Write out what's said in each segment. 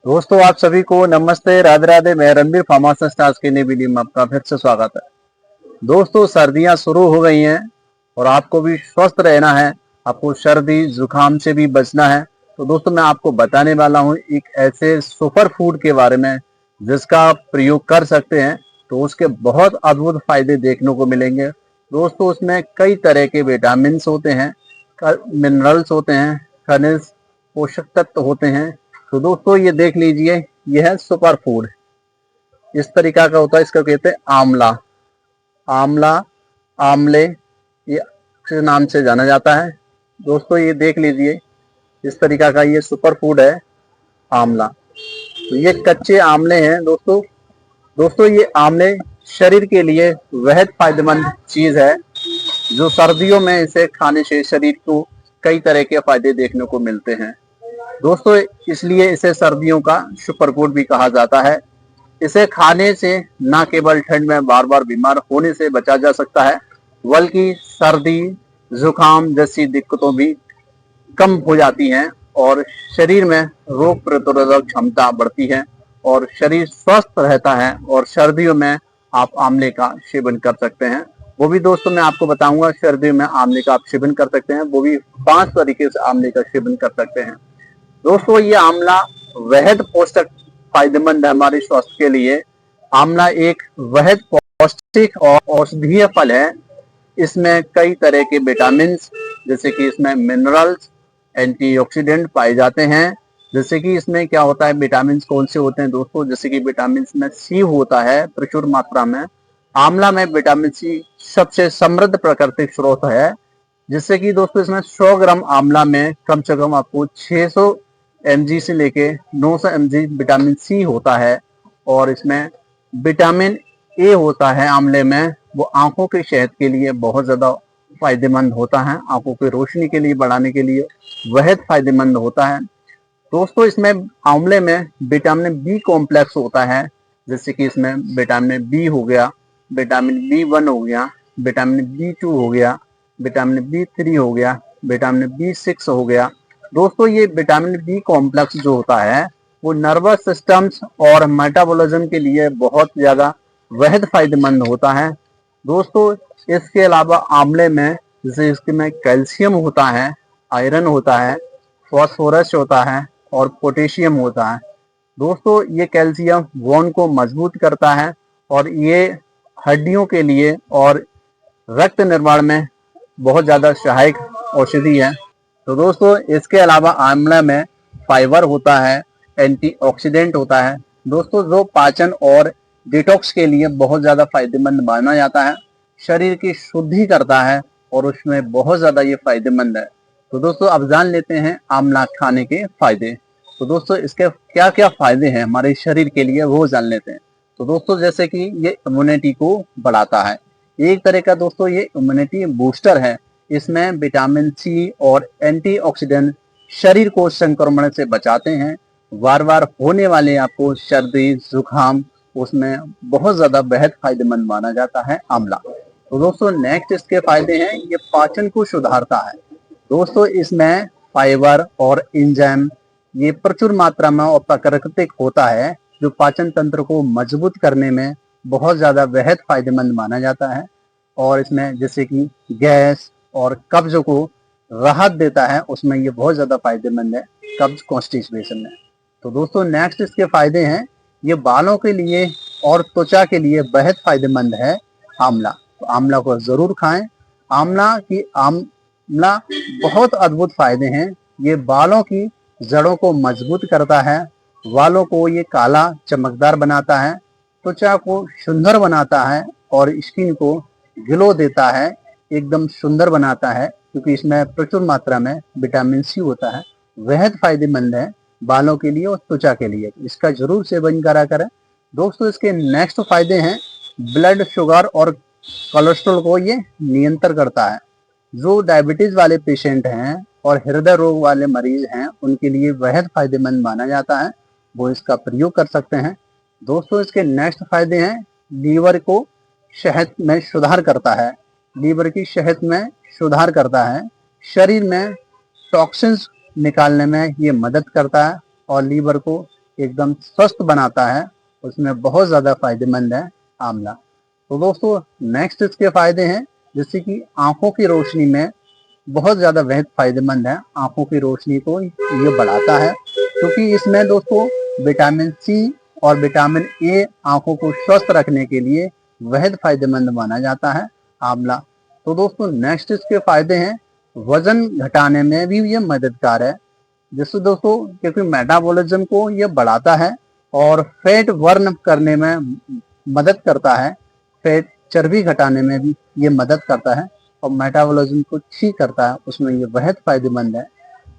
दोस्तों आप सभी को नमस्ते, राधे राधे। मैं रणबीर फार्मासिस्ट आज के नई वीडियो में आपका फिर से स्वागत है। दोस्तों सर्दियां शुरू हो गई हैं और आपको भी स्वस्थ रहना है, आपको सर्दी जुकाम से भी बचना है। तो दोस्तों मैं आपको बताने वाला हूं एक ऐसे सुपर फूड के बारे में जिसका आप प्रयोग कर सकते हैं तो उसके बहुत अद्भुत फायदे देखने को मिलेंगे। दोस्तों उसमें कई तरह के विटामिन होते हैं, मिनरल्स होते हैं, खनिज पोषक तत्व होते हैं। तो दोस्तों ये देख लीजिए, यह है सुपर फूड। इस तरीका का होता है, इसको कहते हैं आंवला। आंवला, आमले, ये के नाम से जाना जाता है। दोस्तों ये देख लीजिए, इस तरीका का ये सुपर फूड है आंवला। तो ये कच्चे आमले हैं दोस्तों। दोस्तों ये आमले शरीर के लिए बेहद फायदेमंद चीज है, जो सर्दियों में इसे खाने से शरीर को कई तरह के फायदे देखने को मिलते हैं। दोस्तों इसलिए इसे सर्दियों का सुपर फूड भी कहा जाता है। इसे खाने से न केवल ठंड में बार बार बीमार होने से बचा जा सकता है, बल्कि सर्दी जुकाम जैसी दिक्कतों भी कम हो जाती हैं और शरीर में रोग प्रतिरोधक क्षमता बढ़ती है और शरीर स्वस्थ रहता है। और सर्दियों में आप आंवले का सेवन कर सकते हैं। वो भी दोस्तों मैं आपको बताऊंगा, सर्दियों में आंवले का आप सेवन कर सकते हैं। वो भी 5 तरीके से आंवले का सेवन कर सकते हैं। दोस्तों ये आंवला बेहद पौष्टिक फायदेमंद है हमारे स्वास्थ्य के लिए। आंवला एक बेहद पौष्टिक और औषधीय फल है। इसमें कई तरह के विटामिन, जैसे कि इसमें मिनरल्स, एंटीऑक्सीडेंट पाए जाते हैं। जैसे कि इसमें क्या होता है, विटामिन कौन से होते हैं दोस्तों, जैसे कि विटामिन में सी होता है प्रचुर मात्रा में। आंवला में विटामिन सी सबसे समृद्ध प्राकृतिक स्रोत है। जिससे कि दोस्तों इसमें 100 ग्राम आंवला में कम से कम आपको 600 mg से लेके 900 mg विटामिन सी होता है। और इसमें विटामिन ए होता है आंवले में, वो आंखों की सेहत के लिए बहुत ज्यादा फायदेमंद होता है, आंखों की रोशनी के लिए बढ़ाने के लिए बेहद फायदेमंद होता है। दोस्तों इसमें आंवले में विटामिन बी कॉम्प्लेक्स होता है। जैसे कि इसमें विटामिन बी हो गया, विटामिन बी 1 हो गया, विटामिन बी 2 हो गया, विटामिन बी 3 हो गया, विटामिन बी 6 हो गया। दोस्तों ये विटामिन बी कॉम्प्लेक्स जो होता है वो नर्वस सिस्टम्स और मेटाबॉलिज्म के लिए बहुत ज्यादा बेहद फायदेमंद होता है। दोस्तों इसके अलावा आंवले में जैसे इसमें कैल्शियम होता है, आयरन होता है, फॉस्फोरस होता है और पोटेशियम होता है। दोस्तों ये कैल्शियम बोन को मजबूत करता है और ये हड्डियों के लिए और रक्त निर्माण में बहुत ज्यादा सहायक औषधि है। तो दोस्तों इसके अलावा आंवला में फाइबर होता है, एंटीऑक्सीडेंट होता है दोस्तों, जो पाचन और डिटॉक्स के लिए बहुत ज्यादा फायदेमंद माना जाता है। शरीर की शुद्धि करता है और उसमें बहुत ज्यादा ये फायदेमंद है। तो दोस्तों अब जान लेते हैं आंवला खाने के फायदे। तो दोस्तों इसके क्या क्या फायदे हैं हमारे शरीर के लिए वो जान लेते हैं। तो दोस्तों जैसे कि ये इम्यूनिटी को बढ़ाता है, एक तरह का दोस्तों ये इम्यूनिटी बूस्टर है। इसमें विटामिन सी और एंटीऑक्सीडेंट शरीर को संक्रमण से बचाते हैं। बार बार होने वाले आपको सर्दी जुकाम उसमें बहुत ज्यादा बेहद फायदेमंद माना जाता है आंवला। तो दोस्तों नेक्स्ट इसके फायदे हैं, ये पाचन को सुधारता है। दोस्तों इसमें फाइबर और एंजाइम ये प्रचुर मात्रा में और प्राकृतिक होता है, जो पाचन तंत्र को मजबूत करने में बहुत ज्यादा बेहद फायदेमंद माना जाता है। और इसमें जैसे कि गैस और कब्ज को राहत देता है, उसमें ये बहुत ज्यादा फायदेमंद है कब्ज कॉन्स्टिपेशन में। तो दोस्तों नेक्स्ट इसके फायदे हैं, ये बालों के लिए और त्वचा के लिए बेहद फायदेमंद है आंवला। तो आंवला को जरूर खाएं। आंवला बहुत अद्भुत फायदे हैं। ये बालों की जड़ों को मजबूत करता है, बालों को ये काला चमकदार बनाता है, त्वचा को सुंदर बनाता है और स्किन को ग्लो देता है, एकदम सुंदर बनाता है, क्योंकि इसमें प्रचुर मात्रा में विटामिन सी होता है। बेहद फायदेमंद है बालों के लिए और त्वचा के लिए, इसका जरूर सेवन करा करें। दोस्तों इसके नेक्स्ट फायदे हैं, ब्लड शुगर और कोलेस्ट्रॉल को ये नियंत्रण करता है। जो डायबिटीज वाले पेशेंट हैं और हृदय रोग वाले मरीज हैं उनके लिए बेहद फायदेमंद माना जाता है, वो इसका प्रयोग कर सकते हैं। दोस्तों इसके नेक्स्ट फायदे हैं, लीवर को सेहत में सुधार करता है, लीवर की सेहत में सुधार करता है, शरीर में टॉक्सिन्स निकालने में ये मदद करता है और लीवर को एकदम स्वस्थ बनाता है, उसमें बहुत ज़्यादा फायदेमंद है आंवला। तो दोस्तों नेक्स्ट इसके फायदे हैं, जैसे कि आंखों की रोशनी में बहुत ज़्यादा बेहद फायदेमंद है। आंखों की रोशनी को ये बढ़ाता है, क्योंकि इसमें दोस्तों विटामिन सी और विटामिन ए आंखों को स्वस्थ रखने के लिए बेहद फायदेमंद माना जाता है आंवला। तो दोस्तों नेक्स्ट इसके फायदे हैं, वजन घटाने में भी ये मददगार है। जिससे दोस्तों क्योंकि मेटाबॉलिज्म को ये बढ़ाता है और फैट बर्न करने में मदद करता है, फैट चर्बी घटाने में भी ये मदद करता है और मेटाबॉलिज्म को ठीक करता है, उसमें ये बेहद फायदेमंद है।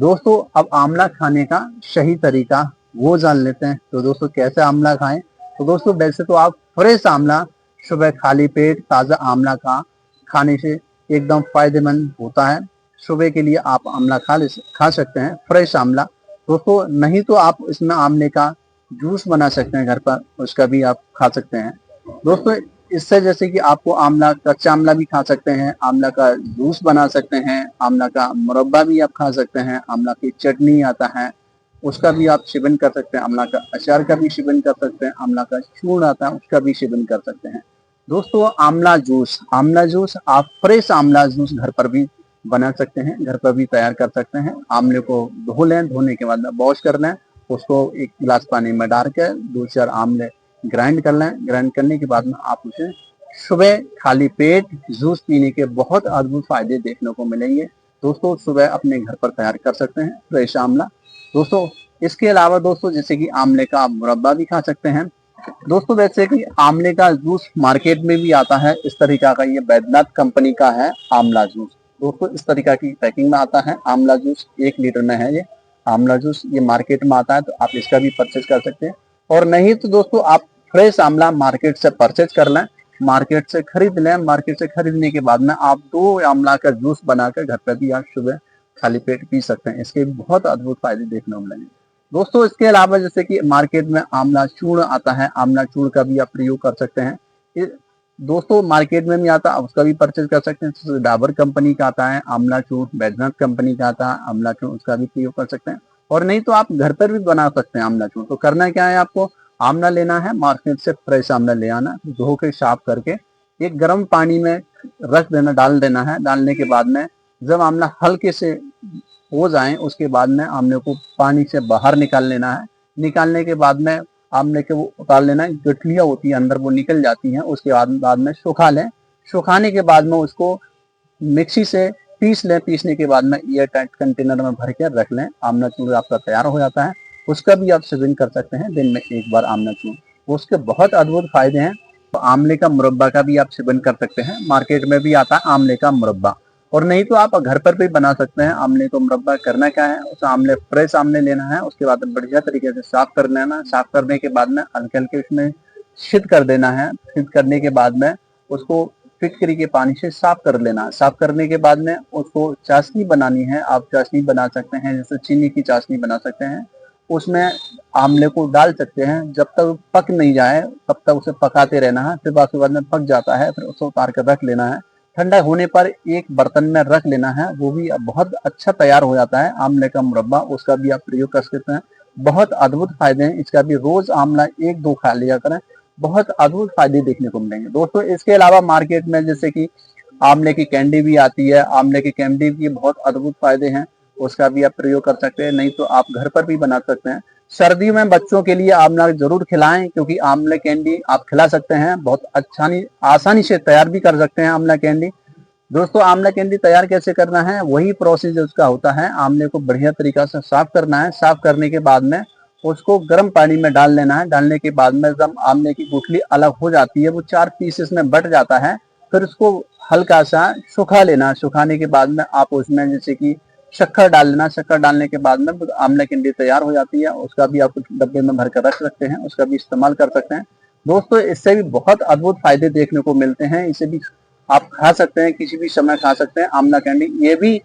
दोस्तों अब आंवला खाने का सही तरीका वो जान लेते हैं। तो दोस्तों कैसे आंवला खाएं? तो दोस्तों वैसे तो आप फ्रेश आंवला सुबह खाली पेट ताज़ा आंवला खाने से एकदम फायदेमंद होता है। सुबह के लिए आप आंवला खा सकते हैं, फ्रेश आंवला। दोस्तों नहीं तो आप इसमें आंवले का जूस बना सकते हैं घर पर, उसका भी आप खा सकते हैं। दोस्तों इससे जैसे कि आपको आंवला कच्चा आंवला भी खा सकते हैं, आंवला का जूस बना सकते हैं, आंवला का मुरब्बा भी आप खा सकते हैं, आंवला की चटनी आता है उसका भी आप सेवन कर सकते हैं, आंवला का अचार का भी सेवन कर सकते हैं, आंवला का चूर्ण आता है उसका भी सेवन कर सकते हैं। दोस्तों आंवला जूस आप फ्रेश आंवला जूस घर पर भी बना सकते हैं, घर पर भी तैयार कर सकते हैं। आंवले को धो लें, धोने के बाद वॉश कर लें, उसको एक गिलास पानी में डाल के 2-4 आंवले ग्राइंड कर लें। ग्राइंड करने के बाद में आप उसे सुबह खाली पेट जूस पीने के बहुत अद्भुत फायदे देखने को मिलेंगे। दोस्तों सुबह अपने घर पर तैयार कर सकते हैं फ्रेश आंवला। दोस्तों इसके अलावा दोस्तों जैसे कि आंवले का आप मुरब्बा भी खा सकते हैं। दोस्तों वैसे कि आंवले का जूस मार्केट में भी आता है इस तरीका का, ये बैद्यनाथ कंपनी का है आंवला जूस। दोस्तों इस तरीका की पैकिंग में आता है आंवला जूस, 1 लीटर में है ये आंवला जूस, ये मार्केट में आता है, तो आप इसका भी परचेज कर सकते हैं। और नहीं तो दोस्तों आप फ्रेश आंवला मार्केट से परचेज कर लें, मार्केट से खरीद लें। मार्केट से खरीदने के बाद में आप 2 आंवला का जूस बनाकर घर पर भी आप सुबह खाली पेट पी सकते हैं, इसके बहुत अद्भुत फायदे देखने को मिलेंगे। दोस्तों इसके अलावा जैसे कि मार्केट में आंवला चूर्ण आता है, आंवला चूर्ण का भी आप प्रयोग कर सकते हैं। दोस्तों मार्केट में भी आता है, उसका भी परचेज कर सकते हैं। डाबर कंपनी का आता है आंवला चूर्ण, बैद्यनाथ कंपनी का आता है आंवला चूर्ण, उसका भी प्रयोग कर सकते हैं। और नहीं तो आप घर पर भी बना सकते हैं आंवला चूर्ण। तो करना क्या है, आपको आंवला लेना है, मार्केट से फ्रेश आंवला ले आना, धो के साफ करके एक गर्म पानी में रख देना, डाल देना है। डालने के बाद में जब आंवला हल्के से हो जाए उसके बाद में आंवले को पानी से बाहर निकाल लेना है। निकालने के बाद में आंवले के वो उतार लेना है, गठलियां होती है अंदर वो निकल जाती हैं। उसके बाद में सुखा लें, सुखाने के बाद में उसको मिक्सी से पीस लें। पीसने के बाद में एयर टाइट कंटेनर में भर के रख लें। आंवला चूर्ण आपका तैयार हो जाता है, उसका भी आप सेवन कर सकते हैं दिन में 1 बार आंवला चूर्ण। उसके बहुत अद्भुत फायदे हैं। तो आंवले का मुरब्बा का भी आप सेवन कर सकते हैं, मार्केट में भी आता है आंवले का मुरब्बा। और नहीं तो आप घर पर भी बना सकते हैं आंवले को मुरब्बा। करना क्या है, उस आंवले फ्रेश आंवले लेना है, उसके बाद बढ़िया तरीके से साफ कर लेना। साफ करने के बाद में हल्के हल्के उसमें सिद्ध कर देना है। सिद्ध करने के बाद में उसको फिटकरी के पानी से साफ कर लेना है। साफ करने के बाद में उसको चाशनी बनानी है, आप चाशनी बना सकते हैं, जैसे चीनी की चाशनी बना सकते हैं। उसमें आंवले को डाल सकते हैं, जब तक पक नहीं जाए तब तक उसे पकाते रहना है। फिर बाद में पक जाता है, फिर उसे उतार कर रख लेना है। ठंडा होने पर एक बर्तन में रख लेना है, वो भी बहुत अच्छा तैयार हो जाता है आंवले का मुरब्बा। उसका भी आप प्रयोग कर सकते हैं, बहुत अद्भुत फायदे हैं इसका भी। रोज आंवला 1-2 खा लिया करें, बहुत अद्भुत फायदे देखने को मिलेंगे। दोस्तों इसके अलावा मार्केट में जैसे कि आंवले की कैंडी भी आती है, आंवले की कैंडी की बहुत अद्भुत फायदे हैं, उसका भी आप प्रयोग कर सकते हैं। नहीं तो आप घर पर भी बना सकते हैं। सर्दियों में बच्चों के लिए आंवला जरूर खिलाएं, क्योंकि आंवले कैंडी आप खिला सकते हैं, बहुत आसानी से तैयार भी कर सकते हैं आंवला कैंडी। दोस्तों आंवला कैंडी तैयार कैसे करना है, वही प्रोसेस उसका होता है। आंवले को बढ़िया तरीका से साफ करना है। साफ करने के बाद में उसको गर्म पानी में डाल लेना है। डालने के बाद में जब आंवले की गुठली अलग हो जाती है, वो 4 पीसेस में बट जाता है, फिर उसको हल्का सा सुखा लेना। सुखाने के बाद में आप उसमें जैसे कि शक्कर डाल लेना। शक्कर डालने के बाद में आंवला कैंडी तैयार हो जाती है। उसका भी आप डब्बे में भर कर रख सकते हैं, उसका भी इस्तेमाल कर सकते हैं। दोस्तों इससे भी बहुत अद्भुत फायदे देखने को मिलते हैं। इसे भी आप खा सकते हैं, किसी भी समय खा सकते हैं आंवला कैंडी। ये भी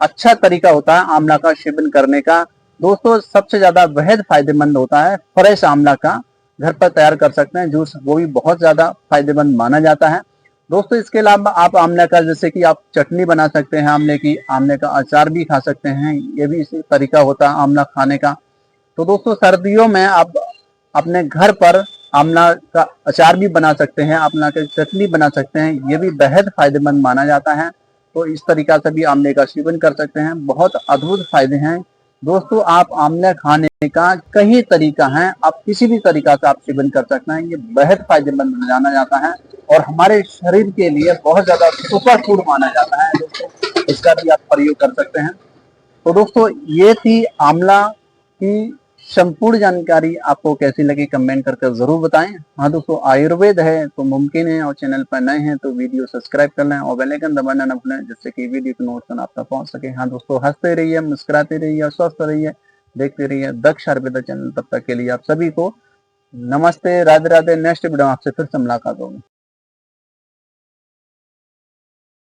अच्छा तरीका होता है आंवला का सेवन करने का। दोस्तों सबसे ज्यादा बेहद फायदेमंद होता है फ्रेश आंवला का, घर पर तैयार कर सकते हैं जूस, वो भी बहुत ज्यादा फायदेमंद माना जाता है। दोस्तों इसके अलावा आप आंवले का जैसे कि आप चटनी बना सकते हैं आंवले की, आंवले का अचार भी खा सकते हैं, ये भी इसी तरीका होता है आंवला खाने का। तो दोस्तों सर्दियों में आप अपने घर पर आंवला का अचार भी बना सकते हैं, आंवला की चटनी बना सकते हैं, ये भी बेहद फायदेमंद माना जाता है। तो इस तरीका से भी आंवले का सेवन कर सकते हैं, बहुत अद्भुत फायदे हैं। दोस्तों आप आंवला खाने का कई तरीका है, आप किसी भी तरीका से आप सेवन कर सकते हैं, ये बेहद फायदेमंद जाना जाता है और हमारे शरीर के लिए बहुत ज्यादा सुपर फूड माना जाता है दोस्तों, इसका भी आप प्रयोग कर सकते हैं। तो दोस्तों ये थी आंवला की संपूर्ण जानकारी, आपको कैसी लगी कमेंट करके जरूर बताएं। हाँ दोस्तों आयुर्वेद है तो मुमकिन है, और चैनल पर नए हैं तो वीडियो सब्सक्राइब कर लें और बेल आइकन दबाना न भूलें, जिससे कि वीडियो की नोटिफिकेशन आप तक पहुंच सके। हाँ दोस्तों हंसते रहिए, मुस्कुराते रहिए और स्वस्थ रहिए, देखते रहिए दक्ष आयुर्वेदा चैनल। तब तक के लिए आप सभी को नमस्ते, राधे राधे। नेक्स्ट वीडियो आपसे फिर से मुलाकात होगी।